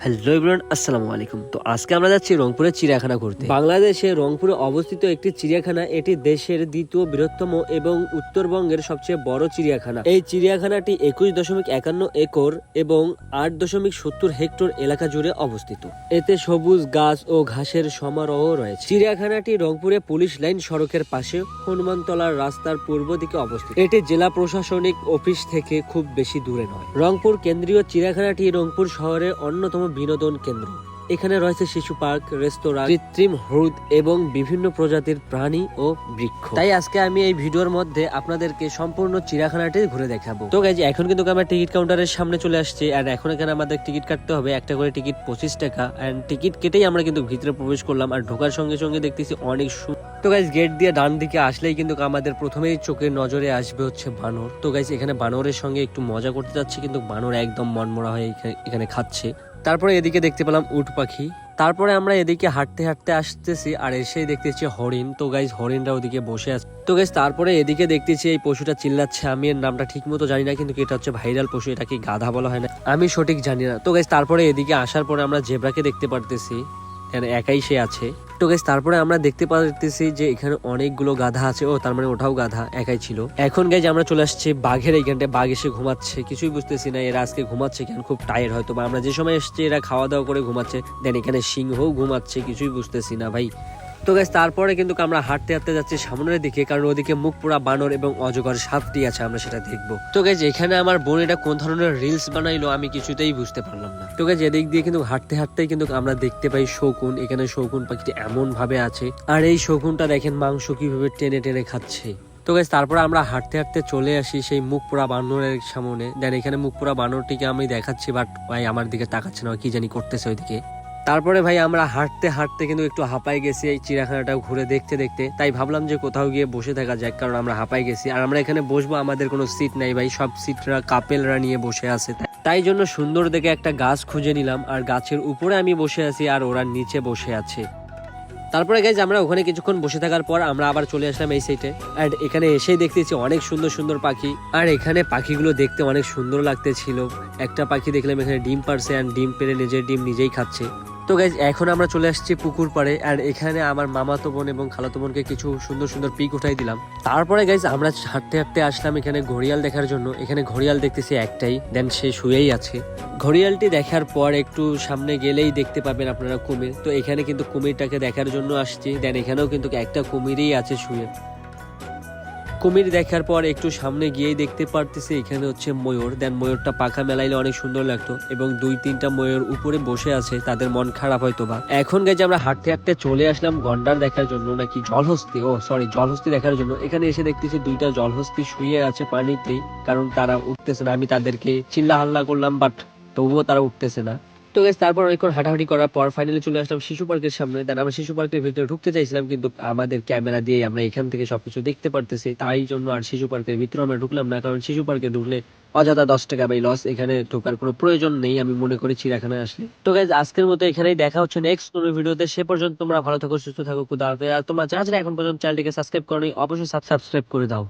Hello everyone, আসসালামু আলাইকুম। তো আজকে আমরা যাচ্ছি রংপুরের চিড়িয়াখানা ঘুরতে। বাংলাদেশে রংপুরে অবস্থিত একটি চিড়িয়াখানা, এটি দেশের দ্বিতীয় বৃহত্তম এবং উত্তরবঙ্গের সবচেয়ে বড় চিড়িয়াখানা। এই চিড়িয়াখানাটি 21.51 একর এবং 8.70 হেক্টর এলাকা জুড়ে অবস্থিত। এতে সবুজ গাছ ও ঘাসের সমারোহ রয়েছে। চিড়িয়াখানাটি রংপুরে পুলিশ লাইন সড়কের পাশে হনুমানতলার রাস্তার পূর্ব দিকে অবস্থিত। এটি জেলা প্রশাসনিক অফিস থেকে খুব বেশি দূরে নয়। রংপুর কেন্দ্রীয় চিড়িয়াখানাটি রংপুর শহরের অন্যতম বিনোদন কেন্দ্র। এখানে রয়েছে শিশু পার্ক, রেস্তোরাঁ, কৃত্রিম হ্রদ এবং বিভিন্ন প্রজাতির প্রাণী ও বৃক্ষ। তাই আজকে আমি এই ভিডিওর মধ্যে আপনাদেরকে সম্পূর্ণ চিড়িয়াখানাটি ঘুরে দেখাবো। তো গাইজ, এখন কিন্তু আমরা টিকিট কাউন্টারের সামনে চলে আসছি। আর এখন এখানে আমাদের টিকিট কাটতে হবে, একটা করে টিকিট 25 টাকা। এন্ড টিকিট কেটেই আমরা কিন্তু ভিতরে প্রবেশ করলাম। আর ঢোকার সঙ্গে সঙ্গে দেখতেছি অনেক তো গাইজ, গেট দিয়ে ডান দিকে আসলেই কিন্তু আমাদের প্রথমেই চোখের নজরে আসবে হচ্ছে বানর। তো গাইজ, এখানে বানরের সঙ্গে একটু মজা করতে যাচ্ছি, কিন্তু বানর একদম মনমরা হয়ে এখানে খাচ্ছে। তারপরে এদিকে দেখতে পেলাম উট পাখি। তারপরে আমরা এদিকে হাঁটতে হাঁটতে আসতেছি আর এসেই দেখতেছি হরিণ। তো গাইজ, হরিণরা ওদিকে বসে আছে। তো গাইজ, তারপরে এদিকে দেখতেছি এই পশুটা চিল্লাচ্ছে। আমি এর নামটা ঠিক মতো জানি না, কিন্তু এটা হচ্ছে ভাইরাল পশু। এটা কি গাধা বলা হয় না, আমি সঠিক জানি না। তো গাইজ, তারপরে এদিকে আসার পরে আমরা জেব্রাকে দেখতে পারতেছি, একাই সে আছে। তো গাইস, তারপরে আমরা দেখতে পাচ্ছি যে এখানে অনেকগুলো গাধা আছে। ও তার মানে ওটাও গাধা, একাই ছিল। এখন গাইস, আমরা চলে আসছি বাঘের এইখানটায়। বাঘ এসে ঘুমাচ্ছে, কিছুই বুঝতেছি না এরা আজকে ঘুমাচ্ছে কেন, খুব টায়ার্ড হয়তো বা। আমরা যে সময় এসছি এরা খাওয়া দাওয়া করে ঘুমাচ্ছে, দেন এখানে সিংহও ঘুমাচ্ছে, কিছুই বুঝতেছি না ভাই। তো গাইস, তারপরে কিন্তু আমরা হাঁটতে হাঁটতে যাচ্ছি সামনের দিকে, কারণ ওদিকে মুখ পোড়া বানর এবং অজগর সাপটি আছে, আমরা সেটা দেখবো। তো গাইস, এখানে আমার বোন এটা কোন ধরনের রিলস বানাইলো আমি কিছুতেই বুঝতে পারলাম না। তো গাইস, এদিক দিয়ে কিন্তু হাঁটতে হাঁটতেই কিন্তু আমরা দেখতে পাই শকুন। এখানে শকুন পাখিটি এমন ভাবে আছে, আর এই শকুনটা দেখেন মাংস কিভাবে টেনে টেনে খাচ্ছে। তো গাইস, তারপরে আমরা হাঁটতে হাঁটতে চলে আসি সেই মুখ পোড়া বানরের সামনে। দেন এখানে মুখ পোড়া বানরটিকে আমি দেখাচ্ছি, বাট ভাই আমার দিকে তাকাচ্ছে না, কি জানি করতেছে ওইদিকে। তারপরে ভাই আমরা হাঁটতে হাঁটতে কিন্তু একটু হাঁপাই গেছি এই চিড়িয়াখানাটা ঘুরে দেখতে দেখতে। তাই ভাবলাম যে কোথাও গিয়ে বসে থাকা যাক, কারণ আমরা হাঁপাই গেছি। আর আমরা এখানে বসবো, আমাদের কোনো সিট নাই ভাই, সব সিটরা কাপেলরা নিয়ে বসে আছে। তাই জন্য সুন্দর দেখে একটা গাছ খুঁজে নিলাম, আর গাছের উপরে আমি বসে আছি আর ওরা নিচে বসে আছে। তারপরে গাইজ, আমরা ওখানে কিছুক্ষণ বসে থাকার পর আমরা আবার চলে আসলাম এই সাইডে। আর এখানে এসেই দেখতেছি অনেক সুন্দর সুন্দর পাখি। আর এখানে পাখিগুলো দেখতে অনেক সুন্দর লাগতেছিল। একটা পাখি দেখলাম এখানে ডিম পারছে, আর ডিম পেড়ে নিজের ডিম নিজেই খাচ্ছে। তো গাইজ, এখন আমরা চলে আসছি পুকুর পাড়ে। আর এখানে আমার মামাতো বোন এবং খালাতো বোনকে কিছু সুন্দর সুন্দর পিক উঠাই দিলাম। তারপরে গাইজ, আমরা হাঁটতে হাঁটতে আসলাম এখানে ঘড়িয়াল দেখার জন্য। এখানে ঘড়িয়াল দেখতেছি একটাই, দেন সে শুয়েই আছে। ঘড়িয়ালটি দেখার পর একটু সামনে গেলেই দেখতে পাবেন আপনারা কুমির। তো এখানে কিন্তু কুমিরটাকে দেখার জন্য আসছি। দেন এখানেও কিন্তু একটা কুমিরই আছে শুয়ে। কুমির দেখার পর একটু সামনে গিয়েই দেখতে পারতেছি এখানে হচ্ছে ময়ূর। দেন ময়ূরটা পাখা মেলাইলে অনেক সুন্দর লাগতো, এবং 2-3টা ময়ূর উপরে বসে আছে, তাদের মন খারাপ হয়তো বা। এখন গাইজ, আমরা হাঁটতে হাঁটতে চলে আসলাম গন্ডার দেখার জন্য, নাকি জলহস্তি, জলহস্তি দেখার জন্য। এখানে এসে দেখতেছি 2টা জলহস্তি শুয়ে আছে পানিতেই, কারণ তারা উঠতেছে না। আমি তাদেরকে চিল্লা হাল্লা করলাম, বাট তবুও তারা উঠতেছে না। তো গাইস, তারপর অনেকক্ষণ হাঁটাহাঁটি করার পর ফাইনালি চলে আসলাম শিশু পার্কের সামনে। দেন আমরা শিশু পার্কের ভিতরে ঢুকতে চাইছিলাম, কিন্তু আমাদের ক্যামেরা দিয়ে আমরা এখান থেকে সবকিছু দেখতে পারতেছি, তাই জন্য আর শিশু পার্কের ভিতরে আমরা ঢুকলাম না। কারণ শিশু পার্কে ঢুকলে অযথা 10 টাকা বাই লস, এখানে ঢোকার কোনো প্রয়োজন নেই আমি মনে করি চিড়িয়াখানায় আসলে। তো গাইস, আজকের মতো এখানেই দেখা হচ্ছে নেক্সট কোনো ভিডিওতে। সে পর্যন্ত তোমরা ভালো থাকো, সুস্থ থাকো, খুদা হাফেজ। আর তোমরা যারা যারা এখন পর্যন্ত চ্যানেলটিকে সাবস্ক্রাইব করোনি, অবশ্যই সাবস্ক্রাইব করে দাও।